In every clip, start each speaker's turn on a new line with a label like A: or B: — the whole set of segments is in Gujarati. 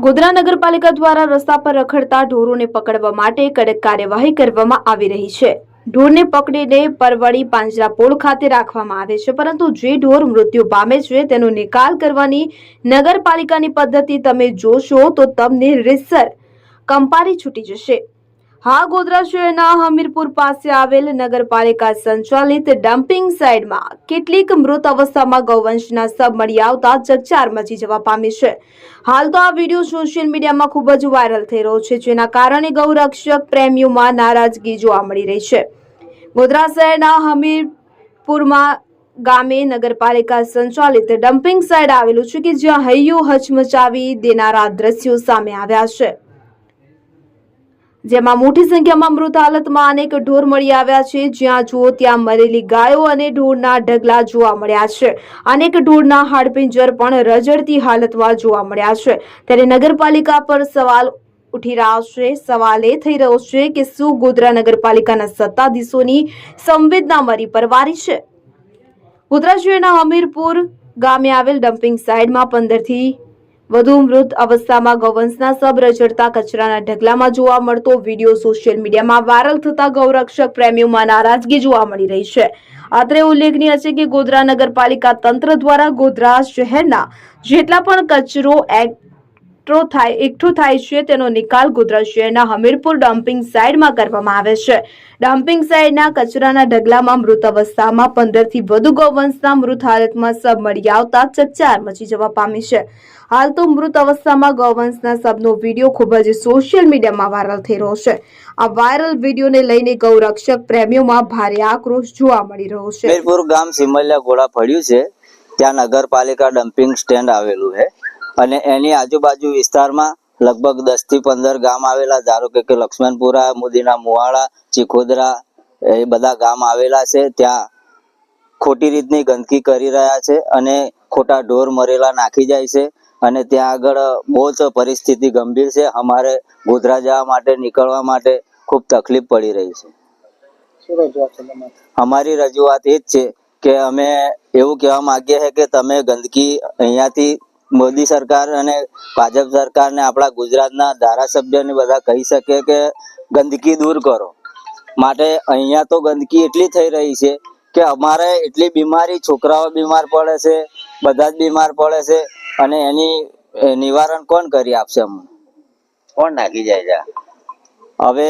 A: ગોધરા નગરપાલિકા દ્વારા રસ્તા પર રખડતા ઢોરોને પકડવા માટે કડક કાર્યવાહી કરવામાં આવી રહી છે। ઢોરને પકડીને પરવડી પાંજરાપોળ ખાતે રાખવામાં આવે છે, પરંતુ જે ઢોર મૃત્યુ પામે છે તેનો નિકાલ કરવાની નગરપાલિકાની પદ્ધતિ તમે જોશો તો તમને રીતસર કંપારી છૂટી જશે। હા, ગોધરા શહેરના હમીરપુર પાસે આવેલ નગરપાલિકા સંચાલિત ડમ્પિંગ સાઇટમાં કેટલીક મૃત અવસ્થામાં ગૌવંશના શબ મળી આવતા ચકચાર મચી જવા પામી છે। હાલ તો આ વિડીયો સોશિયલ મીડિયામાં ખૂબ જ વાયરલ થઈ રહ્યો છે, જેના કારણે ગૌરક્ષક પ્રેમીઓમાં નારાજગી જોવા મળી રહી છે। ગોધરા શહેરના હમીરપુરમાં ગામે નગરપાલિકા સંચાલિત ડમ્પિંગ સાઇટ આવેલું છે કે જ્યાં હૈયું હચમચાવી દેનારા દ્રશ્યો સામે આવ્યા છે, જેમાં મોટી સંખ્યામાં મૃત હાલતમાં અનેક ઢોર મળી આવ્યા છે। જ્યાં જુઓ ત્યાં મરેલી ગાયો અને ઢોરના ઢગલા જોવા મળ્યા છે। અનેક ઢોરના હાડપિંજર પણ રજડતી હાલતમાં જોવા મળ્યા છે। ત્યારે નગરપાલિકા પર સવાલ ઉઠી રહ્યા છે। સવાલ એ થઈ રહ્યો છે કે શું ગોધરા નગરપાલિકાના સત્તાધીશોની સંવેદના મરી પરવારી છે? ગોધરા શહેરના હમીરપુર ગામે આવેલ ડમ્પિંગ સાઇટમાં 15 થી વધુ મૃત અવસ્થામાં ગૌવંશના શબ રજડતા કચરાના ઢગલામાં જોવા મળતો વિડીયો સોશિયલ મીડિયામાં વાયરલ થતા ગૌરક્ષક પ્રેમીઓમાં નારાજગી જોવા મળી રહી છે। અત્રે ઉલ્લેખનીય છે કે ગોધરા નગરપાલિકા તંત્ર દ્વારા ગોધરા શહેરના જેટલા પણ કચરો એકઠો થાય છે તેનો નિકાલ ગોધરા શહેરના હમીરપુર ડમ્પિંગ સાઇટમાં કરવામાં આવે છે। ડમ્પિંગ સાઇટના કચરાના ઢગલામાં મૃત અવસ્થામાં 15 થી વધુ ગૌવંશના મૃત હાલતમાં શબ મળી આવતા ચકચાર મચી જવા પામી છે। હાલ તો મૃત અવસ્થામાં ગૌવંશના શબનો વિડીયો ખૂબ જ સોશિયલ મીડિયામાં વાયરલ થઈ રહ્યો છે। આ વાયરલ વિડીયોને લઈને ગૌરક્ષક પ્રેમીઓમાં ભારે આક્રોશ જોવા મળી રહ્યો છે।
B: હમીરપુર ગામ સિમલિયા ઘોડા ફળ્યું છે, ત્યાં નગરપાલિકા ડમ્પિંગ સ્ટેન્ડ આવેલું છે અને એની આજુબાજુ વિસ્તારમાં લગભગ 10 થી 15 ગામ આવેલા, ધારો કે લક્ષ્મણપુરા, મોદીના મુવાડા, ચીખોદરા એ બધા ગામ આવેલા છે। ત્યાં ખોટી રીતની ગંદકી કરી રહ્યા છે અને ખોટા ઢોર મરેલા નાખી જાય છે અને ત્યાં આગળ બહુ જ પરિસ્થિતિ ગંભીર છે। અમારે ગોધરા જવા માટે, નીકળવા માટે ખૂબ તકલીફ પડી રહી છે। અમારી રજૂઆત એ જ છે કે અમે એવું કહેવા માંગીએ છીએ કે તમે ગંદકી અહીંયાથી મોદી સરકાર અને ભાજપ સરકારને આપણા ગુજરાતના ધારાસભ્યને બધા કહી શકે કે ગંદકી દૂર કરો। માટે અહીંયા તો ગંદકી એટલી થઈ રહી છે કે અમારે એટલી બીમારી, છોકરાઓ બીમાર પડે છે, બધા જ બીમાર પડે છે અને એની નિવારણ કોણ કરી આપશે? અમને કોણ નાખી જાય છે? હવે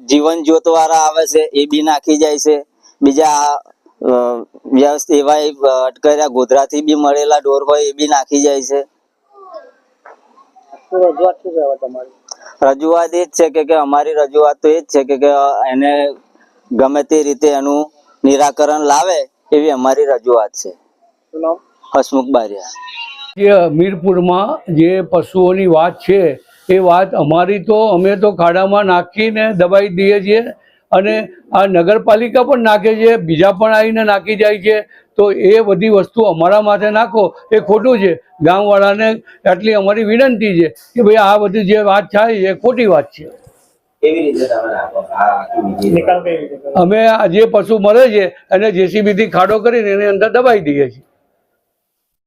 B: જીવન જ્યોત વાળા આવે છે એ બી નાખી જાય છે, બીજા વ્યવસ્થિત એવા અટકાર્યા ગોધરાથી બી મળેલા ઢોર હોય એ બી નાખી જાય છે। રજૂઆત એ જ છે કે અમારી રજૂઆત તો એ જ છે કે એને ગમે તે રીતે એનું નિરાકરણ લાવે એવી અમારી રજૂઆત છે। હસમુખ બારિયા।
C: જે હમીરપુરમાં જે પશુઓની વાત છે એ વાત અમારી તો અમે તો ખાડામાં નાખીને દબાઈ દઈએ છીએ અને આ નગરપાલિકા પણ નાખે છે, બીજા પણ આવીને નાખી જાય છે। તો એ બધી વસ્તુ અમારા માથે નાખો એ ખોટું છે। ગામવાળાને આટલી અમારી વિનંતી છે કે ભાઈ આ બધી જે વાત થાય એ ખોટી વાત છે। અમે આ જે પશુ મરે છે એને JCB થી ખાડો કરીને એની અંદર દબાઈ દઈએ છીએ।